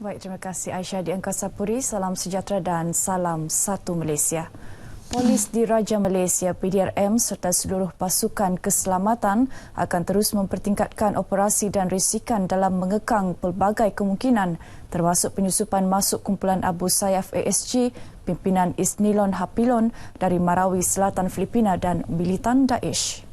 Baik, terima kasih Aisyah di Angkasa Puri. Salam sejahtera dan salam satu Malaysia. Polis Diraja Malaysia PDRM serta seluruh pasukan keselamatan akan terus mempertingkatkan operasi dan risikan dalam mengekang pelbagai kemungkinan termasuk penyusupan masuk kumpulan Abu Sayyaf ASG, pimpinan Isnilon Hapilon dari Marawi Selatan Filipina dan militan Daesh.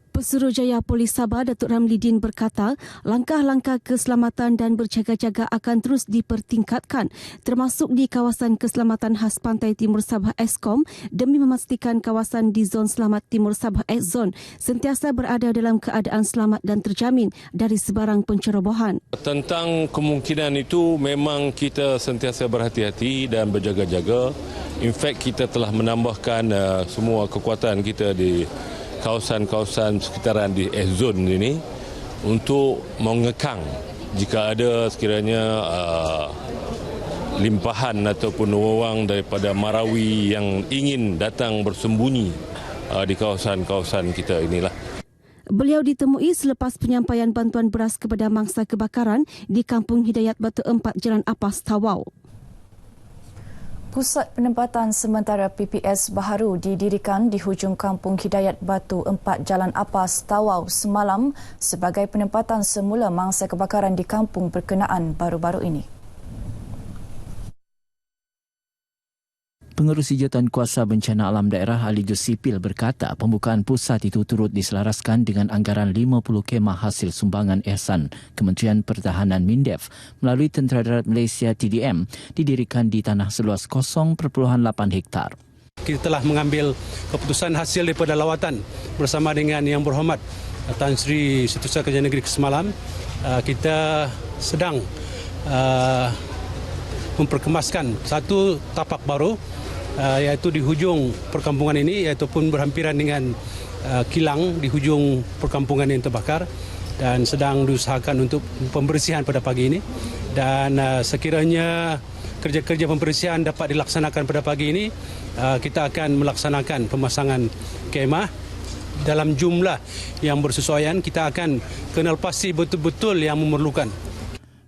Pesuruhjaya Polis Sabah Datuk Ramlidin berkata, langkah-langkah keselamatan dan berjaga-jaga akan terus dipertingkatkan termasuk di kawasan keselamatan khas Pantai Timur Sabah Eskom demi memastikan kawasan di Zon Selamat Timur Sabah X-Zone sentiasa berada dalam keadaan selamat dan terjamin dari sebarang pencerobohan. Tentang kemungkinan itu memang kita sentiasa berhati-hati dan berjaga-jaga. In fact, kita telah menambahkan semua kekuatan kita di kawasan-kawasan sekitaran di X-Zone ini untuk mengekang jika ada sekiranya limpahan ataupun wawang daripada Marawi yang ingin datang bersembunyi di kawasan-kawasan kita inilah. Beliau ditemui selepas penyampaian bantuan beras kepada mangsa kebakaran di Kampung Hidayat Batu 4 Jalan Apas, Tawau. Pusat penempatan sementara PPS baharu didirikan di hujung Kampung Hidayat Batu 4 Jalan Apas, Tawau semalam sebagai penempatan semula mangsa kebakaran di kampung berkenaan baru-baru ini. Pengerusi Jawatankuasa Bencana Alam Daerah Ali Jus Sipil berkata pembukaan pusat itu turut diselaraskan dengan anggaran 50 kemah hasil sumbangan ihsan Kementerian Pertahanan MINDEF melalui Tentera Darat Malaysia TDM didirikan di tanah seluas 0.8 hektar. Kita telah mengambil keputusan hasil daripada lawatan bersama dengan Yang Berhormat Tan Sri Setiausaha Kerajaan Negeri semalam. Kita sedang memperkemaskan satu tapak baru iaitu di hujung perkampungan ini iaitu pun berhampiran dengan kilang di hujung perkampungan yang terbakar dan sedang diusahakan untuk pembersihan pada pagi ini dan sekiranya kerja-kerja pembersihan dapat dilaksanakan pada pagi ini kita akan melaksanakan pemasangan kemah dalam jumlah yang bersesuaian. Kita akan kenal pasti betul-betul yang memerlukan.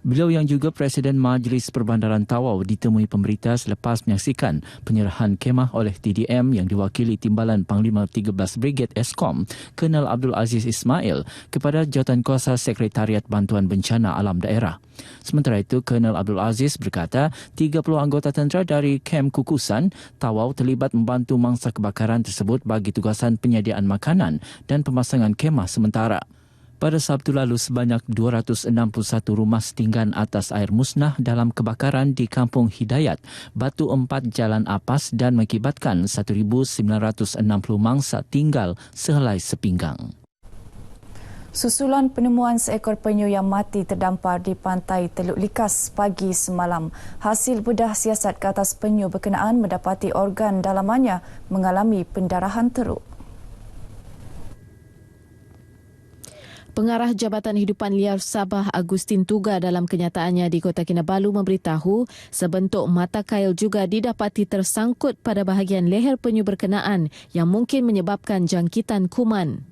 Beliau yang juga Presiden Majlis Perbandaran Tawau ditemui pemberita selepas menyaksikan penyerahan kemah oleh TDM yang diwakili Timbalan Panglima 13 Brigade Eskom, Kolonel Abdul Aziz Ismail kepada Jawatankuasa Sekretariat Bantuan Bencana Alam Daerah. Sementara itu, Kolonel Abdul Aziz berkata 30 anggota tentera dari Kem Kukusan, Tawau terlibat membantu mangsa kebakaran tersebut bagi tugasan penyediaan makanan dan pemasangan kemah sementara. Pada Sabtu lalu, sebanyak 261 rumah setinggan atas air musnah dalam kebakaran di Kampung Hidayat, Batu 4 Jalan Apas dan mengakibatkan 1,960 mangsa tinggal sehelai sepinggang. Susulan penemuan seekor penyu yang mati terdampar di pantai Teluk Likas pagi semalam. Hasil bedah siasat ke atas penyu berkenaan mendapati organ dalamannya mengalami pendarahan teruk. Pengarah Jabatan Hidupan Liar Sabah Agustin Tuga dalam kenyataannya di Kota Kinabalu memberitahu sebentuk mata kail juga didapati tersangkut pada bahagian leher penyu berkenaan yang mungkin menyebabkan jangkitan kuman.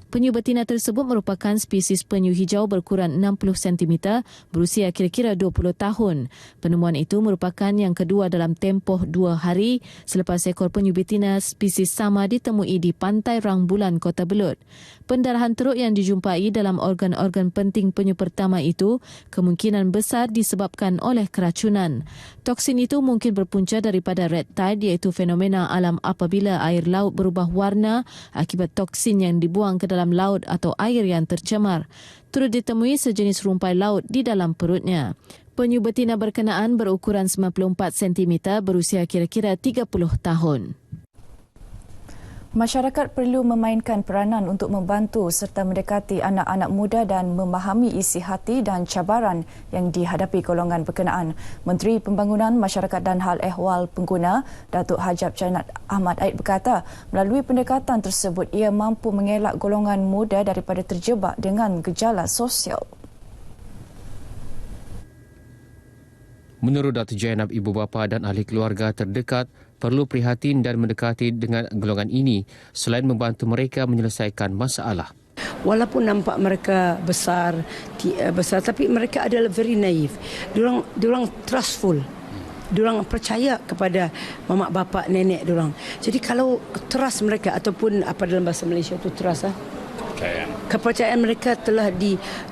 Penyu betina tersebut merupakan spesies penyu hijau berukuran 60 cm berusia kira-kira 20 tahun. Penemuan itu merupakan yang kedua dalam tempoh 2 hari selepas ekor penyu betina spesies sama ditemui di Pantai Rangbulan, Kota Belud. Pendarahan teruk yang dijumpai dalam organ-organ penting penyu pertama itu kemungkinan besar disebabkan oleh keracunan. Toksin itu mungkin berpunca daripada red tide iaitu fenomena alam apabila air laut berubah warna akibat toksin yang dibuang ke dalam laut atau air yang tercemar. Turut ditemui sejenis rumpai laut di dalam perutnya. Penyu betina berkenaan berukuran 94 cm berusia kira-kira 30 tahun. Masyarakat perlu memainkan peranan untuk membantu serta mendekati anak-anak muda dan memahami isi hati dan cabaran yang dihadapi golongan berkenaan. Menteri Pembangunan Masyarakat dan Hal Ehwal Pengguna, Datuk Hajab Janat Ahmad Aid berkata, melalui pendekatan tersebut ia mampu mengelak golongan muda daripada terjebak dengan gejala sosial. Menurut Dr. Jainab, ibu bapa dan ahli keluarga terdekat perlu prihatin dan mendekati dengan golongan ini selain membantu mereka menyelesaikan masalah. Walaupun nampak mereka besar tapi mereka adalah very naive. Diorang trustful. Diorang percaya kepada mamak bapak nenek diorang. Jadi kalau trust mereka ataupun apa dalam bahasa Malaysia tu trust kepercayaan mereka telah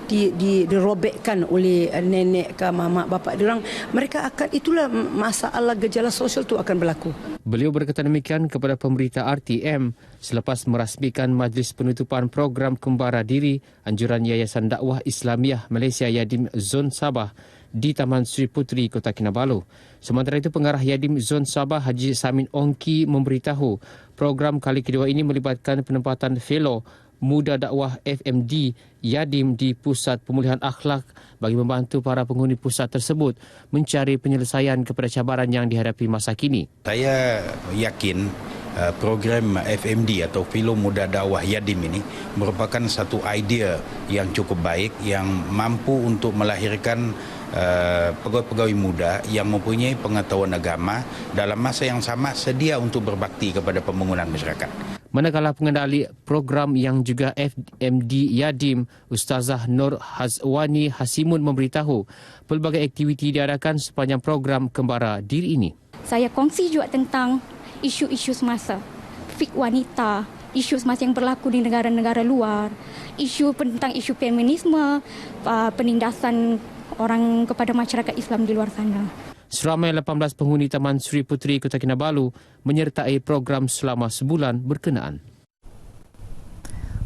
dirobekkan oleh nenek ke mamak bapak diorang, mereka akan, itulah masalah gejala sosial tu akan berlaku. Beliau berkata demikian kepada pemberita RTM selepas merasmikan Majlis Penutupan Program Kembara Diri Anjuran Yayasan Dakwah Islamiah Malaysia Yadim Zon Sabah di Taman Sri Puteri, Kota Kinabalu. Sementara itu, Pengarah Yadim Zon Sabah Haji Samin Ongki memberitahu program kali kedua ini melibatkan penempatan fellow Muda Dakwah FMD Yadim di Pusat Pemulihan Akhlak bagi membantu para penghuni pusat tersebut mencari penyelesaian kepada cabaran yang dihadapi masa kini. Saya yakin program FMD atau Fellow Muda Dakwah Yadim ini merupakan satu idea yang cukup baik yang mampu untuk melahirkan pegawai-pegawai muda yang mempunyai pengetahuan agama dalam masa yang sama sedia untuk berbakti kepada pembangunan masyarakat. Manakala pengendali program yang juga FMD Yadim, Ustazah Nur Hazwani Hasimun memberitahu pelbagai aktiviti diadakan sepanjang program Kembara Diri ini. Saya kongsi juga tentang isu-isu semasa, fik wanita, isu semasa yang berlaku di negara-negara luar, tentang isu feminisme, penindasan orang kepada masyarakat Islam di luar sana. Seramai 18 penghuni Taman Sri Puteri, Kota Kinabalu menyertai program selama sebulan berkenaan.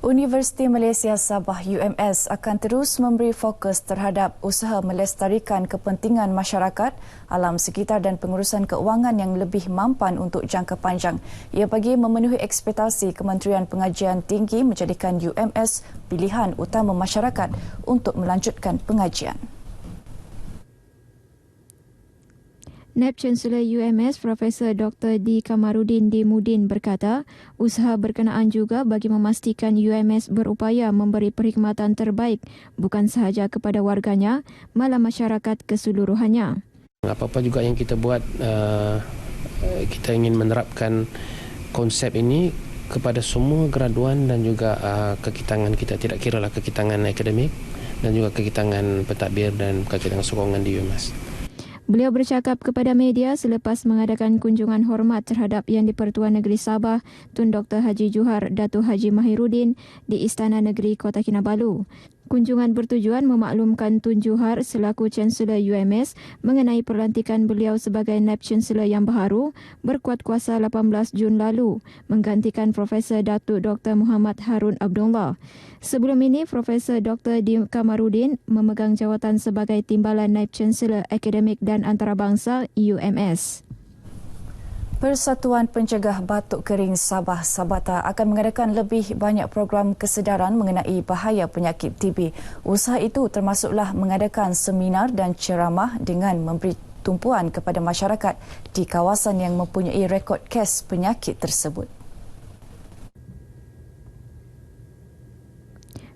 Universiti Malaysia Sabah UMS akan terus memberi fokus terhadap usaha melestarikan kepentingan masyarakat, alam sekitar dan pengurusan keuangan yang lebih mampan untuk jangka panjang. Ia bagi memenuhi ekspektasi Kementerian Pengajian Tinggi menjadikan UMS pilihan utama masyarakat untuk melanjutkan pengajian. Naib Chancellor UMS Profesor Dr. D. Kamarudin D. Mudin berkata, usaha berkenaan juga bagi memastikan UMS berupaya memberi perkhidmatan terbaik bukan sahaja kepada warganya, malah masyarakat keseluruhannya. Apa-apa juga yang kita buat, kita ingin menerapkan konsep ini kepada semua graduan dan juga kekitangan kita, tidak kiralah kekitangan akademik dan juga kekitangan pentadbir dan kekitangan sokongan di UMS. Beliau bercakap kepada media selepas mengadakan kunjungan hormat terhadap Yang di-Pertuan Negeri Sabah Tun Dr. Haji Johar Datuk Haji Mahiruddin di Istana Negeri Kota Kinabalu. Kunjungan bertujuan memaklumkan Tun Johar selaku Chancellor UMS mengenai pelantikan beliau sebagai Naib Chancellor yang baharu berkuat kuasa 18 Jun lalu menggantikan Profesor Datuk Dr. Muhammad Harun Abdullah. Sebelum ini, Profesor Dr. D. Kamarudin memegang jawatan sebagai Timbalan Naib Chancellor Akademik dan Antarabangsa UMS. Persatuan Pencegah Batuk Kering Sabah Sabata akan mengadakan lebih banyak program kesedaran mengenai bahaya penyakit TB. Usaha itu termasuklah mengadakan seminar dan ceramah dengan memberi tumpuan kepada masyarakat di kawasan yang mempunyai rekod kes penyakit tersebut.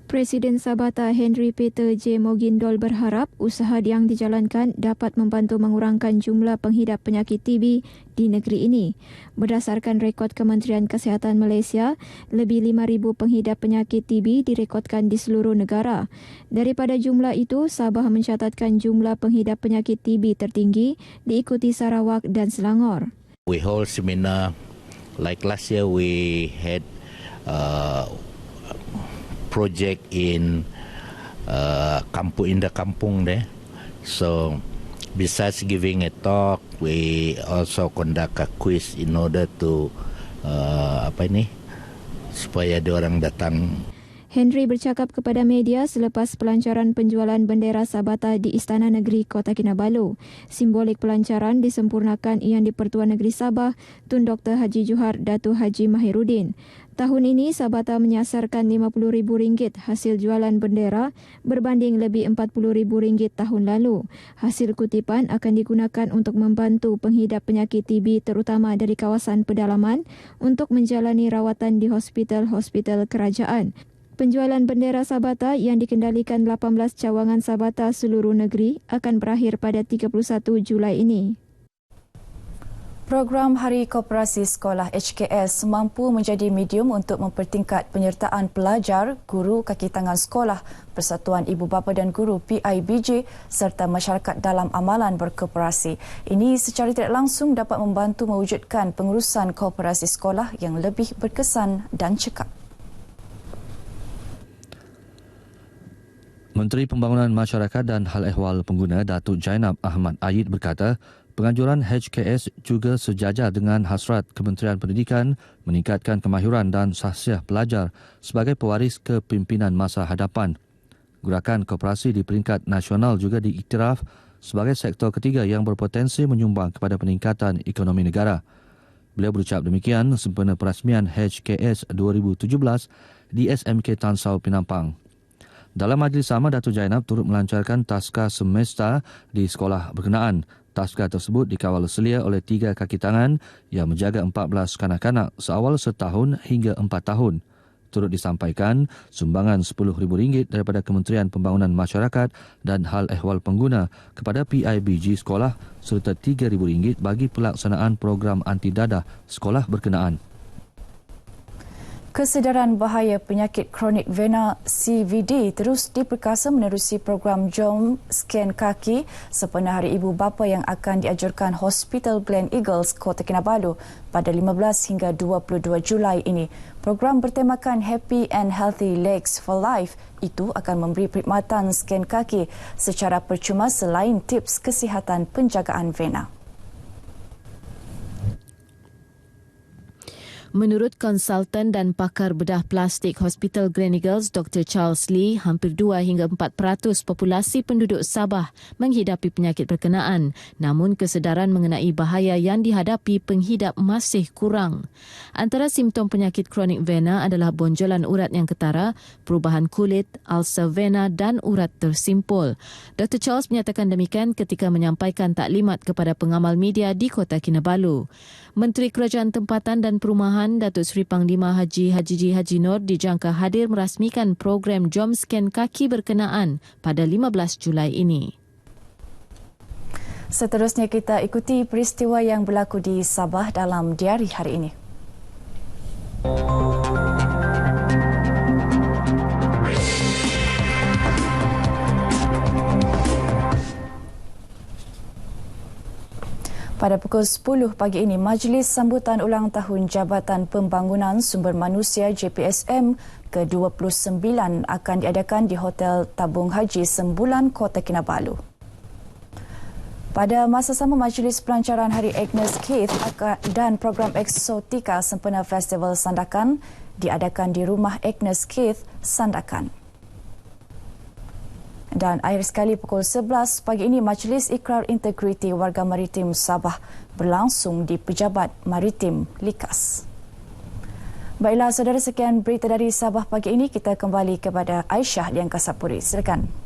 Presiden Sabata Henry Peter J. Mogindol berharap usaha yang dijalankan dapat membantu mengurangkan jumlah penghidap penyakit TB di negeri ini. Berdasarkan rekod Kementerian Kesihatan Malaysia, lebih 5,000 penghidap penyakit TB direkodkan di seluruh negara. Daripada jumlah itu, Sabah mencatatkan jumlah penghidap penyakit TB tertinggi diikuti Sarawak dan Selangor. We hold seminar like last year we had project in in the kampung there. So besides giving a talk, we also conduct a quiz in order to supaya diorang datang. Henry bercakap kepada media selepas pelancaran penjualan bendera Sabata di Istana Negeri Kota Kinabalu. Simbolik pelancaran disempurnakan Yang di-Pertuan Negeri Sabah Tun Dr. Haji Johar Datuk Haji Mahiruddin. Tahun ini Sabata menyasarkan RM50,000 hasil jualan bendera berbanding lebih RM40,000 tahun lalu. Hasil kutipan akan digunakan untuk membantu penghidap penyakit TB terutama dari kawasan pedalaman untuk menjalani rawatan di hospital-hospital kerajaan. Penjualan bendera Sabata yang dikendalikan 18 cawangan Sabata seluruh negeri akan berakhir pada 31 Julai ini. Program Hari Koperasi Sekolah HKS mampu menjadi medium untuk mempertingkat penyertaan pelajar, guru kaki tangan sekolah, Persatuan Ibu Bapa dan Guru PIBG serta masyarakat dalam amalan berkoperasi. Ini secara tidak langsung dapat membantu mewujudkan pengurusan koperasi sekolah yang lebih berkesan dan cekap. Menteri Pembangunan Masyarakat dan Hal Ehwal Pengguna Datuk Jainab Ahmad Ayid berkata, penganjuran HKS juga sejajar dengan hasrat Kementerian Pendidikan meningkatkan kemahiran dan sahsiah pelajar sebagai pewaris kepimpinan masa hadapan. Gerakan koperasi di peringkat nasional juga diiktiraf sebagai sektor ketiga yang berpotensi menyumbang kepada peningkatan ekonomi negara. Beliau berucap demikian sempena perasmian HKS 2017 di SMK Tan Sao Penampang. Dalam majlis sama, Datuk Jainab turut melancarkan taska semesta di sekolah berkenaan. Taska tersebut dikawal selia oleh 3 kaki tangan yang menjaga 14 kanak-kanak seawal setahun hingga 4 tahun. Turut disampaikan sumbangan RM10,000 daripada Kementerian Pembangunan Masyarakat dan Hal Ehwal Pengguna kepada PIBG sekolah serta RM3,000 bagi pelaksanaan program anti dadah sekolah berkenaan. Kesedaran bahaya penyakit kronik vena CVD terus diperkasa menerusi program Jom Scan Kaki sempena Hari Ibu Bapa yang akan diajurkan Hospital Glen Eagles, Kota Kinabalu pada 15 hingga 22 Julai ini. Program bertemakan Happy and Healthy Legs for Life itu akan memberi perkhidmatan scan kaki secara percuma selain tips kesihatan penjagaan vena. Menurut konsultan dan pakar bedah plastik Hospital Glen Eagles, Dr. Charles Lee, hampir 2 hingga 4% populasi penduduk Sabah menghidapi penyakit berkenaan. Namun kesedaran mengenai bahaya yang dihadapi penghidap masih kurang. Antara simptom penyakit kronik vena adalah bonjolan urat yang ketara, perubahan kulit, ulcer vena dan urat tersimpul. Dr. Charles menyatakan demikian ketika menyampaikan taklimat kepada pengamal media di Kota Kinabalu. Menteri Kerajaan Tempatan dan Perumahan Datuk Seri Panglima Haji Haji Nur dijangka hadir merasmikan program Jom Scan Kaki berkenaan pada 15 Julai ini. Seterusnya kita ikuti peristiwa yang berlaku di Sabah dalam diari hari ini. Pada pukul 10 pagi ini, Majlis Sambutan Ulang Tahun Jabatan Pembangunan Sumber Manusia JPSM ke-29 akan diadakan di Hotel Tabung Haji Sembulan, Kota Kinabalu. Pada masa sama, Majlis Pelancaran Hari Agnes Keith dan program Eksotika sempena Festival Sandakan diadakan di Rumah Agnes Keith, Sandakan. Dan akhir sekali pukul 11 pagi ini, Majlis Ikrar Integriti Warga Maritim Sabah berlangsung di Pejabat Maritim Likas. Baiklah saudara, sekian berita dari Sabah pagi ini. Kita kembali kepada Aisyah di Angkasa Puri. Silakan.